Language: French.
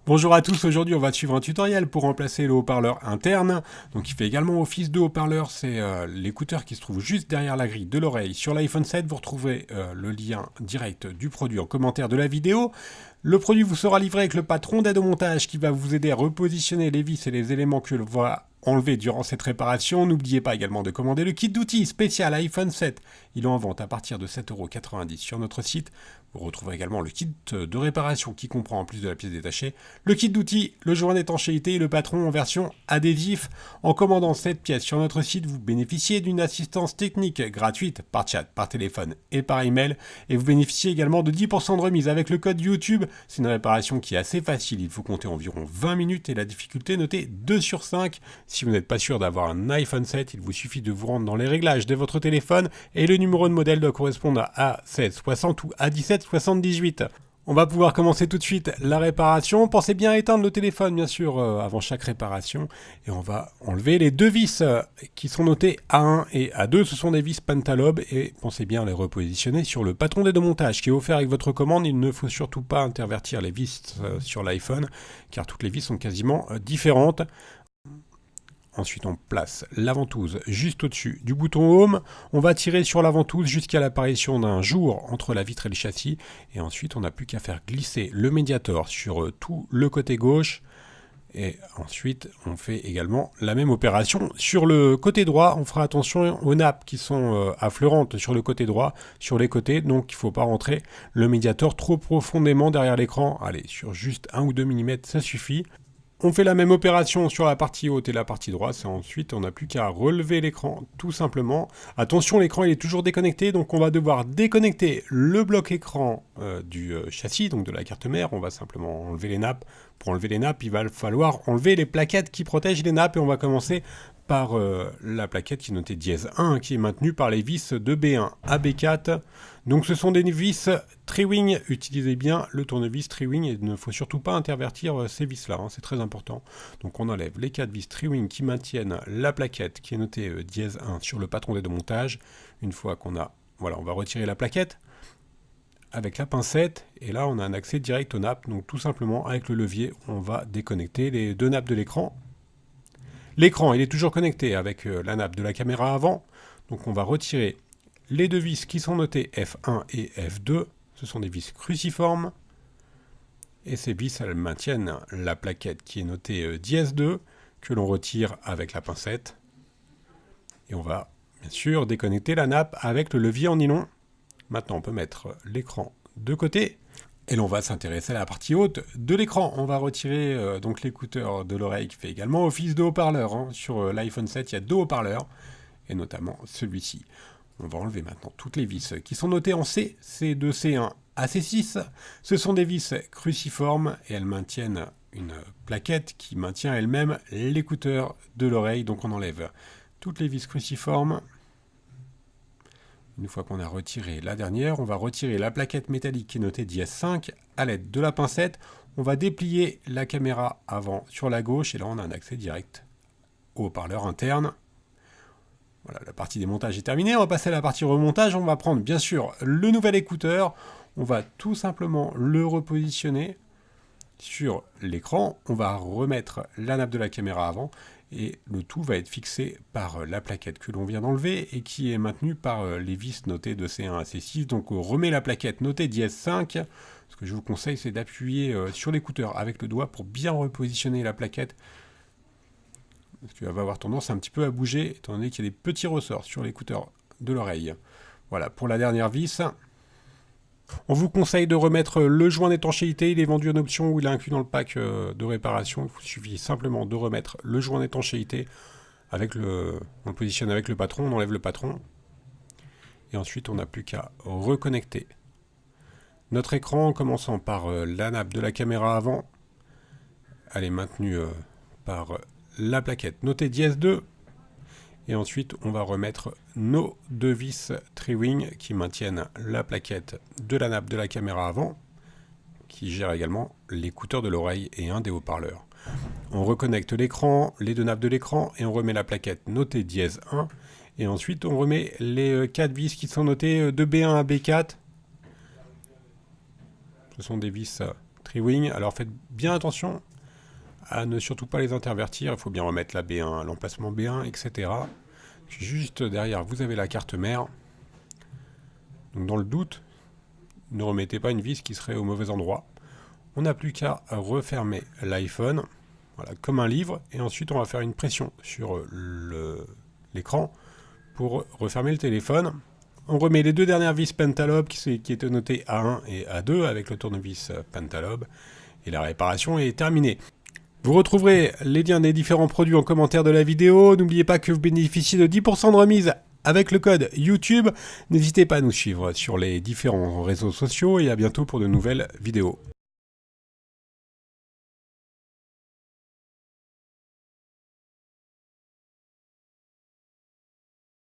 Bonjour à tous, aujourd'hui on va suivre un tutoriel pour remplacer le haut-parleur interne. Donc il fait également office de haut-parleur, c'est l'écouteur qui se trouve juste derrière la grille de l'oreille. Sur l'iPhone 7, vous retrouverez le lien direct du produit en commentaire de la vidéo. Le produit vous sera livré avec le patron d'aide au montage qui va vous aider à repositionner les vis et les éléments que l'on va enlever durant cette réparation. N'oubliez pas également de commander le kit d'outils spécial iPhone 7. Il est en vente à partir de 7,90 € sur notre site. Vous retrouverez également le kit de réparation qui comprend en plus de la pièce détachée, le kit d'outils, le joint d'étanchéité et le patron en version adhésif. En commandant cette pièce sur notre site, vous bénéficiez d'une assistance technique gratuite par chat, par téléphone et par email. Et vous bénéficiez également de 10% de remise avec le code YouTube. C'est une réparation qui est assez facile, il faut compter environ 20 minutes et la difficulté notée 2 sur 5. Si vous n'êtes pas sûr d'avoir un iPhone 7, il vous suffit de vous rendre dans les réglages de votre téléphone et le numéro de modèle doit correspondre à A1660 ou A1778. On va pouvoir commencer tout de suite la réparation. Pensez bien à éteindre le téléphone, bien sûr, avant chaque réparation. Et on va enlever les deux vis qui sont notées A1 et A2. Ce sont des vis Pentalobe et pensez bien à les repositionner sur le patron d'aide au montage qui est offert avec votre commande. Il ne faut surtout pas intervertir les vis sur l'iPhone car toutes les vis sont quasiment différentes. Ensuite, on place la ventouse juste au-dessus du bouton Home. On va tirer sur la ventouse jusqu'à l'apparition d'un jour entre la vitre et le châssis. Et ensuite, on n'a plus qu'à faire glisser le Mediator sur tout le côté gauche. Et ensuite, on fait également la même opération sur le côté droit. On fera attention aux nappes qui sont affleurantes sur le côté droit, sur les côtés. Donc, il ne faut pas rentrer le Mediator trop profondément derrière l'écran. Allez, sur juste 1 ou 2 mm, ça suffit. On fait la même opération sur la partie haute et la partie droite, et ensuite on n'a plus qu'à relever l'écran tout simplement. Attention, l'écran il est toujours déconnecté, donc on va devoir déconnecter le bloc écran du châssis, donc de la carte mère. On va simplement enlever les nappes. Pour enlever les nappes, il va falloir enlever les plaquettes qui protègent les nappes, et on va commencer par la plaquette qui est notée dièse 1, qui est maintenue par les vis de B1 à B4. Donc ce sont des vis Tri-Wing, utilisez bien le tournevis Tri-Wing et il ne faut surtout pas intervertir ces vis-là, hein, c'est très important. Donc on enlève les 4 vis Tri-Wing qui maintiennent la plaquette qui est notée dièse 1 sur le patron d'aide au montage. Une fois qu'on a, voilà, on va retirer la plaquette avec la pincette et là on a un accès direct aux nappes. Donc tout simplement avec le levier, on va déconnecter les deux nappes de l'écran. L'écran, il est toujours connecté avec la nappe de la caméra avant. Donc on va retirer les deux vis qui sont notées F1 et F2. Ce sont des vis cruciformes. Et ces vis, elles maintiennent la plaquette qui est notée dièse 2, que l'on retire avec la pincette. Et on va, bien sûr, déconnecter la nappe avec le levier en nylon. Maintenant, on peut mettre l'écran de côté. Et l'on va s'intéresser à la partie haute de l'écran. On va retirer donc l'écouteur de l'oreille qui fait également office de haut-parleur. Hein. Sur l'iPhone 7, il y a deux haut-parleurs, et notamment celui-ci. On va enlever maintenant toutes les vis qui sont notées en C, C2, C1 à C6. Ce sont des vis cruciformes et elles maintiennent une plaquette qui maintient elle-même l'écouteur de l'oreille. Donc on enlève toutes les vis cruciformes. Une fois qu'on a retiré la dernière, on va retirer la plaquette métallique qui est notée dièse 5 à l'aide de la pincette. On va déplier la caméra avant sur la gauche et là on a un accès direct au haut-parleur interne. Voilà, la partie démontage est terminée. On va passer à la partie remontage. On va prendre bien sûr le nouvel écouteur. On va tout simplement le repositionner sur l'écran. On va remettre la nappe de la caméra avant. Et le tout va être fixé par la plaquette que l'on vient d'enlever et qui est maintenue par les vis notées de C1 à C6. Donc on remet la plaquette notée dièse 5. Ce que je vous conseille, c'est d'appuyer sur l'écouteur avec le doigt pour bien repositionner la plaquette. Parce que tu vas avoir tendance un petit peu à bouger, étant donné qu'il y a des petits ressorts sur l'écouteur de l'oreille. Voilà, pour la dernière vis. On vous conseille de remettre le joint d'étanchéité. Il est vendu en option ou il est inclus dans le pack de réparation. Il vous suffit simplement de remettre le joint d'étanchéité. On le positionne avec le patron, on enlève le patron. Et ensuite, on n'a plus qu'à reconnecter notre écran en commençant par la nappe de la caméra avant. Elle est maintenue par la plaquette notée dièse 2 et ensuite on va remettre nos deux vis Tri-Wing qui maintiennent la plaquette de la nappe de la caméra avant qui gère également l'écouteur de l'oreille et un des haut-parleurs. On reconnecte l'écran, les deux nappes de l'écran et on remet la plaquette notée dièse 1 et ensuite on remet les 4 vis qui sont notées de B1 à B4. Ce sont des vis Triwing. Alors faites bien attention à ne surtout pas les intervertir. Il faut bien remettre la B1, l'emplacement B1, etc. Juste derrière, vous avez la carte mère. Donc dans le doute, ne remettez pas une vis qui serait au mauvais endroit. On n'a plus qu'à refermer l'iPhone, voilà, comme un livre, et ensuite on va faire une pression sur l'écran pour refermer le téléphone. On remet les deux dernières vis Pentalobe qui étaient notées A1 et A2 avec le tournevis Pentalobe, et la réparation est terminée. Vous retrouverez les liens des différents produits en commentaire de la vidéo. N'oubliez pas que vous bénéficiez de 10% de remise avec le code YouTube. N'hésitez pas à nous suivre sur les différents réseaux sociaux et à bientôt pour de nouvelles vidéos.